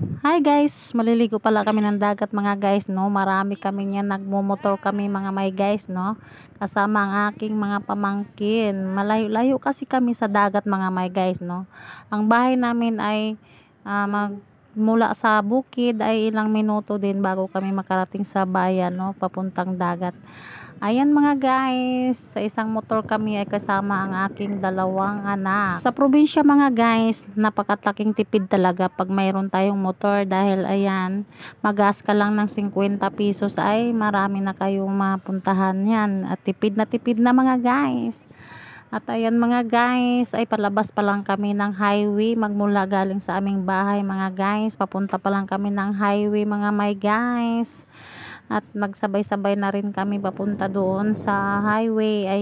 Hi guys, maliligo pala kami ng dagat mga guys, no. Marami kami niyan, nagmomotor kami mga may guys, no. Kasama ang aking mga pamangkin. Malayo-layo kasi kami sa dagat mga may guys, no. Ang bahay namin ay mula sa bukid ay ilang minuto din bago kami makarating sa bayan, no, papuntang dagat. Ayan mga guys, sa isang motor kami ay kasama ang aking dalawang anak. Sa probinsya mga guys, napakataking tipid talaga pag mayroon tayong motor dahil ayan, magas ka lang ng 50 pesos ay marami na kayong mapuntahan yan. At tipid na mga guys. At ayan mga guys, ay palabas pa lang kami ng highway, magmula galing sa aming bahay mga guys. Papunta pa lang kami ng highway mga my guys. At magsabay-sabay na rin kami papunta doon sa highway. Ay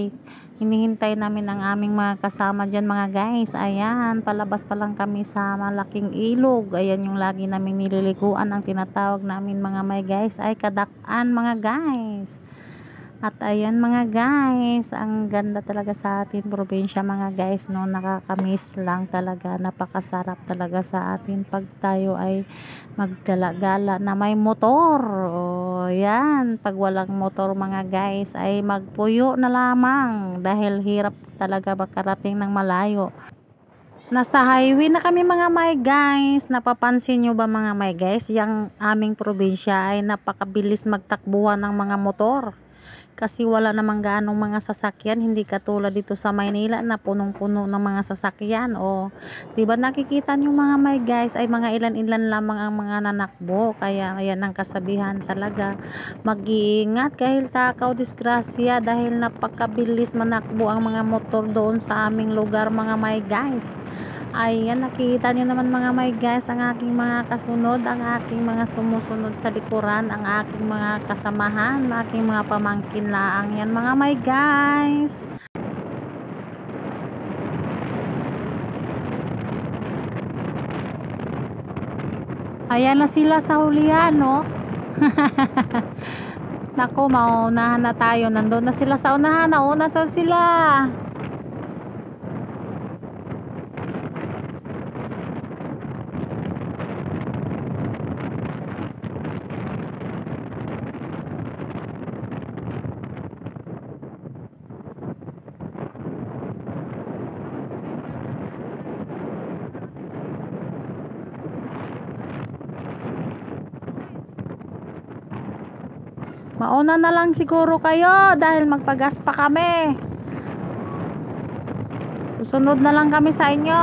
hinihintay namin ang aming mga kasama dyan mga guys. Ayan, palabas pa lang kami sa malaking ilog. Ayan yung lagi namin nililiguan, ang tinatawag namin mga my guys ay Kadak-an mga guys. At ayan mga guys, ang ganda talaga sa atin probinsya mga guys, no. Nakakamiss lang talaga, napakasarap talaga sa atin pag tayo ay maggala-gala na may motor. O yan, pag walang motor mga guys ay magpuyo na lamang dahil hirap talaga makarating ng malayo. Nasa highway na kami mga my guys. Napapansin nyo ba mga my guys, yung aming probinsya ay napakabilis magtakbuhan ng mga motor. Kasi wala namang gaanong mga sasakyan, hindi katulad dito sa Maynila na punong-puno ng mga sasakyan. O, 'di ba nakikita niyo mga my guys ay mga ilan-ilan lamang ang mga nanakbo. Kaya ayan ang kasabihan talaga. Mag-iingat dahil takaw disgrasya dahil napakabilis manakbo ang mga motor doon sa aming lugar mga my guys. Ayan, nakikita nyo naman mga my guys, ang aking mga kasunod, ang aking mga sumusunod sa likuran, ang aking mga kasamahan, aking mga pamangkin laang yan mga my guys. Ayan na sila sa hulihan, no? Naku, maunahan na tayo. Nandun na sila sa unahan, nauna na sila. Mauna na lang siguro kayo dahil magpagas pa kami. Susunod na lang kami sa inyo.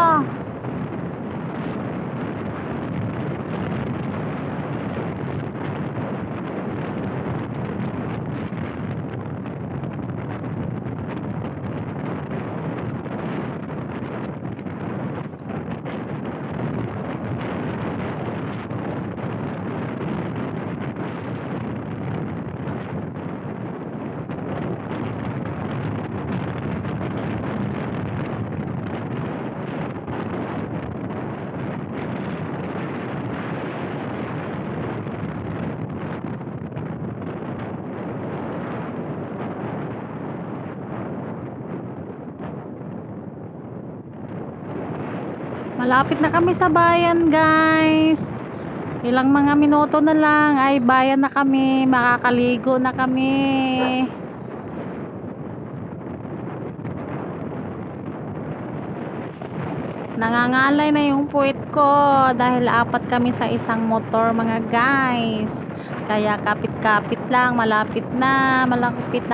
Malapit na kami sa bayan guys. Ilang mga minuto na lang ay bayan na kami, makakaligo na kami. Nangangalay na yung puwit ko dahil apat kami sa isang motor mga guys. Kaya kapit-kapit lang, malapit na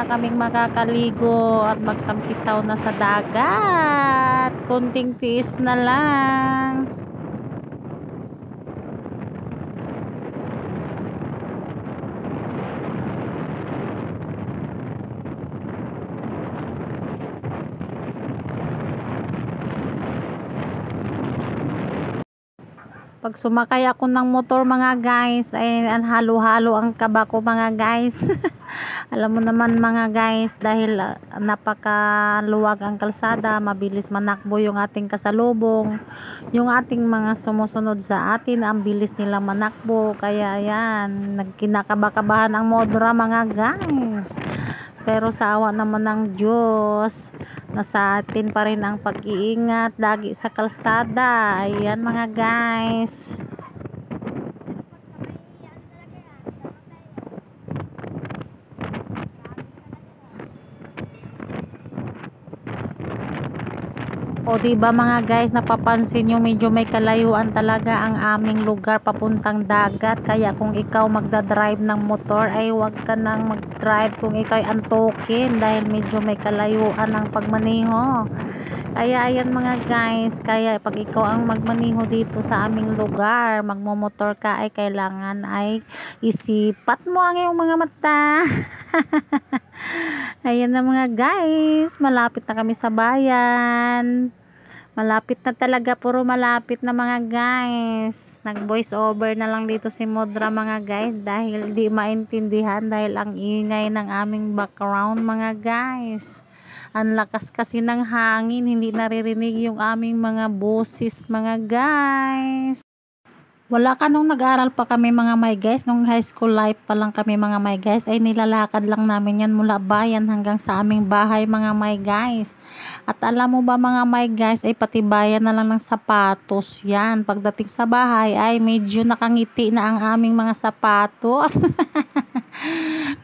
kaming makakaligo at magtampisaw na sa dagat. Kunting tiis na lang. Pag sumakay ako ng motor mga guys ay halo-halo ang kaba ko mga guys. Alam mo naman mga guys, dahil napakaluwag ang kalsada, mabilis manakbo yung ating kasalubong, yung ating mga sumusunod sa atin, ang bilis nilang manakbo. Kaya ayan, nagkinakaba-kabahan ang modra mga guys. Pero sa awa naman ng Diyos, nasa atin pa rin ang pag-iingat lagi sa kalsada. Ayan mga guys. O di ba mga guys, napapansin nyo medyo may kalayuan talaga ang aming lugar papuntang dagat. Kaya kung ikaw magdadrive ng motor ay huwag ka nang magdrive kung ikaw ay antukin dahil medyo may kalayuan ang pagmaneho. Kaya ayan mga guys, kaya pag ikaw ang magmaneho dito sa aming lugar, magmomotor ka, ay kailangan ay isipat mo ang iyong mga mata. Ayan na mga guys, malapit na kami sa bayan. Malapit na talaga, puro malapit na mga guys. Nag voice over na lang dito si Modra mga guys dahil di maintindihan dahil ang ingay ng aming background mga guys. Ang lakas kasi ng hangin, hindi naririnig yung aming mga boses mga guys. Wala ka nung nag-aral pa kami mga my guys, nung high school life pa lang kami mga my guys, ay nilalakad lang namin yan mula bayan hanggang sa aming bahay mga my guys. At alam mo ba mga my guys, ay pati bayan na lang ng sapatos yan. Pagdating sa bahay ay medyo nakangiti na ang aming mga sapatos.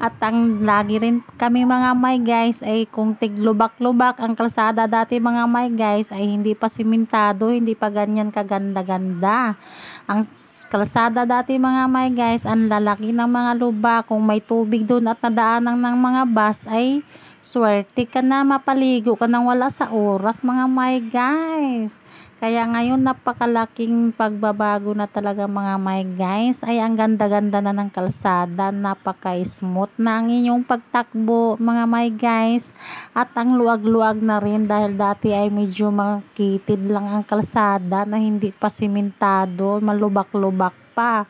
At ang lagi rin kami mga my guys ay kung tiglubak-lubak ang kalsada dati mga my guys ay hindi pa simentado, hindi pa ganyan kaganda-ganda. Ang kalsada dati mga my guys, ang lalaki ng mga lubak. Kung may tubig doon at nadaanan ng mga bus ay swerte ka na, mapaligo ka nang wala sa oras mga my guys. Kaya ngayon napakalaking pagbabago na talaga mga my guys, ay ang ganda-ganda na ng kalsada, napaka-smooth na ang inyong pagtakbo mga my guys, at ang luwag-luwag na rin dahil dati ay medyo makitid lang ang kalsada na hindi pa simentado, malubak-lubak pa.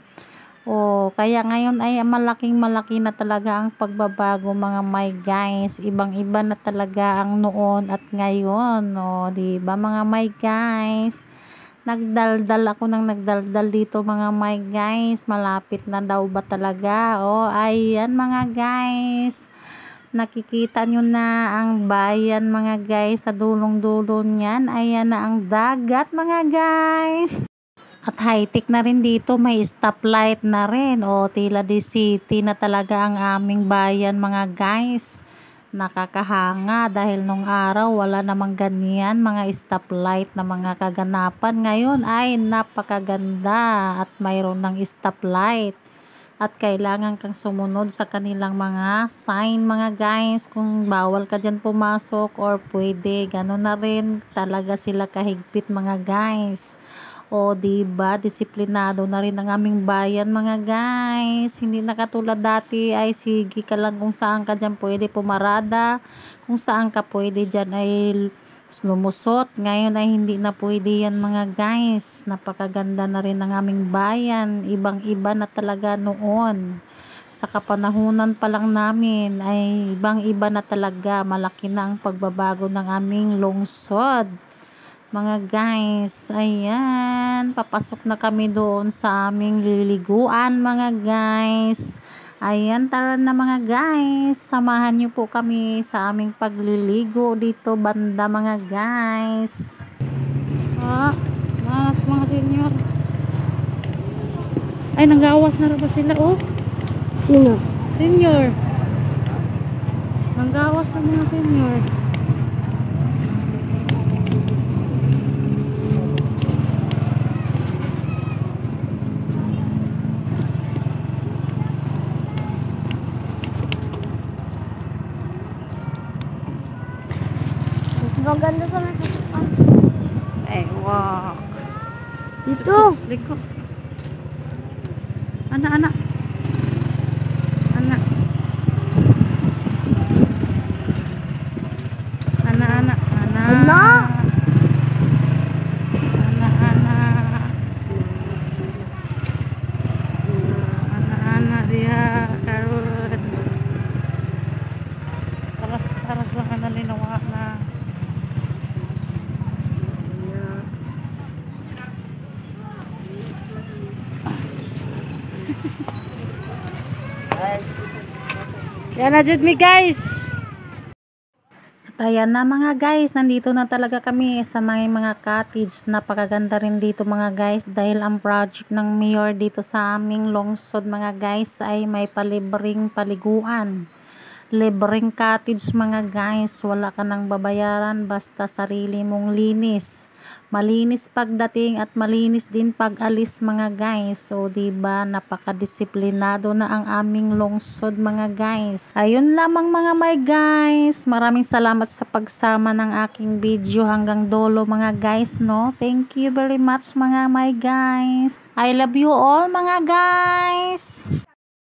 Kaya ngayon ay malaking-malaki na talaga ang pagbabago mga my guys. Ibang-iba na talaga ang noon at ngayon. Di ba mga my guys? Nagdaldal ako ng nagdaldal dito mga my guys. Malapit na daw ba talaga? Ayan mga guys. Nakikita nyo na ang bayan mga guys. Sa dulong-dulo niyan, ayan na ang dagat mga guys. At high-tech na rin dito, may stoplight na rin. Tila di city na talaga ang aming bayan mga guys. Nakakahanga dahil nung araw wala namang ganyan mga stoplight na mga kaganapan. Ngayon ay napakaganda at mayroon ng stoplight. At kailangan kang sumunod sa kanilang mga sign mga guys, kung bawal ka dyan pumasok or pwede. Ganun na rin talaga sila kahigpit mga guys. Diba, disiplinado na rin ang aming bayan mga guys. Hindi na katulad dati ay sige ka lang kung saan ka dyan pwede pumarada, kung saan ka pwede dyan ay lumusot. Ngayon ay hindi na pwede yan mga guys. Napakaganda na rin ang aming bayan, ibang iba na talaga noon. Sa kapanahunan pa lang namin ay ibang iba na talaga, malaki na ang pagbabago ng aming lungsod mga guys. Ayan, papasok na kami doon sa aming liliguan mga guys. Ayan, tara na mga guys, samahan niyo po kami sa aming pagliligo dito banda mga guys. Mga senyor, ay nanggawas na rin ba sila? Sino? Senyor, nanggawas na mga senyor. Maganda sa mga Walk. dito. Liko. Anak. Anak dia karon. Aras lang ang nalinawa na. Yan na jud mi guys. At ayan na mga guys, nandito na talaga kami sa mga cottage. Napakaganda rin dito mga guys dahil ang project ng mayor dito sa aming lungsod mga guys ay may palibreng paliguan. libreng cottage mga guys, wala ka nang babayaran basta sarili mong linis. Malinis pagdating at malinis din pag alis mga guys. So diba, napakadisiplinado na ang aming lungsod mga guys. Ayun lamang mga my guys. Maraming salamat sa pagsama ng aking video hanggang dulo mga guys, no. Thank you very much mga my guys. I love you all mga guys.